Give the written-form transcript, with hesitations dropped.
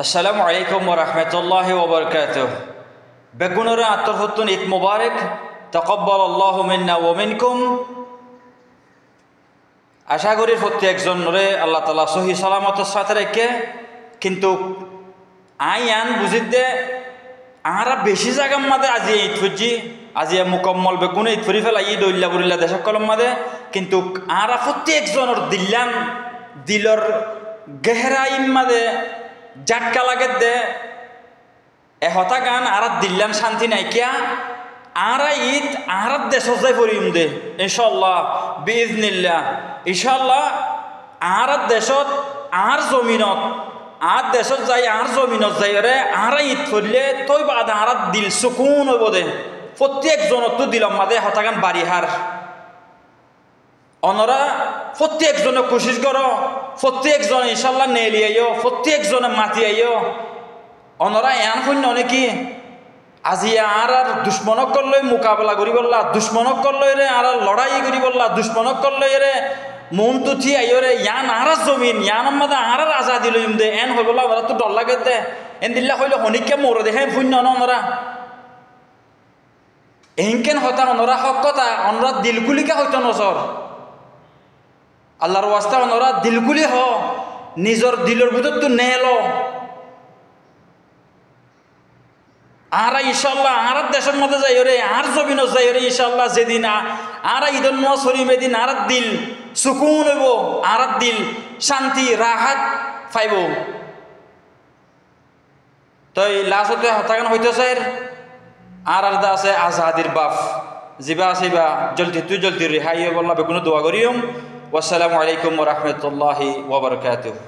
আসসালামু আলাইকুম ওয়া রাহমাতুল্লাহি ওয়া বারাকাতুহু। বেগুনের আত্মহত্যন ঈদ মুবারক। তাকাব্বালাল্লাহু মিন্না ওয়া মিনকুম। আশা করি প্রত্যেকজনরে আল্লাহ তাআলা সহি সালামতের সাথে রেখে কিন্তু আইয়ান বুঝিতে আরা বেশি জায়গার মাঝে আজি ঈদ ফুজি আজি মুকম্মল বেগুনে ঈদ ফুরি ফেলাই দইল্লা বুরিল্লা দেশক কলম মাঝে কিন্তু আরা প্রত্যেকজনের দিল্লান দিলর গেহরাইম মাঝে জাটকা লাগে দে এহতা গান আর দিল্লান শান্তি নাইকিয়া আরা ঈদ আর দেশ যাই পড়িম দে ইনশাল্লাহ বিইজনিল্লাহ। ইনশাল্লাহ আর দেশত আর জমিনত আর দেশত যাই আর জমিনত যাই রে আর ঈদ পড়লে তৈ বাদ আর দিল সুকুন হইব দে প্রত্যেকজনত তো দিলম মাদে হতা গান বাড়ি হার অনরা প্রত্যেকজনে কোশিশ করো প্রত্যেকজনে ইনশাল্লাহ নেলি আইও প্রত্যেকজনে মাতি আইও অনরা এন শূন্য নাকি আজি আর আর দুশ্মনক করলে মোকাবেলা করি বললা দুশ্মনক করলে রে আর লড়াই করি বললা দুশ্মনক করলে রে মন তুথি আইও রে ইয়ান আর জমিন ইয়ান মাদা আর আজাদি লইম দে এন হই বললা ওরা তো ডর লাগে দে এন দিল্লা হইলে হনিকে মোর দেখে শূন্য নরা এনকেন হতা অনরা হক কথা অনরা দিলগুলিকে হইতো নজর আল্লাহর ওয়াস্তা অনরা দিলগুলি হ নিজর দিলের ভিতর তো নেল আর ইনশাল্লাহ আর দেশের মধ্যে যাই রে আর জমিন যাই রে ইনশাল্লাহ যেদিন আর ঈদন শরীফ এদিন আর দিল সুকুন হইব আর দিল শান্তি রাহাত পাইব। তই লাস্টতে হতাগান হইতেছে আর আলাদা আছে আজাদির বাপ যিবা আছে বা জলদি তুই জলদি রেহাই বললা বেগুনো দোয়া করিম। ওয়াসসালামু আলাইকুম ওয়া রাহমাতুল্লাহি ওয়া বারাকাতুহু।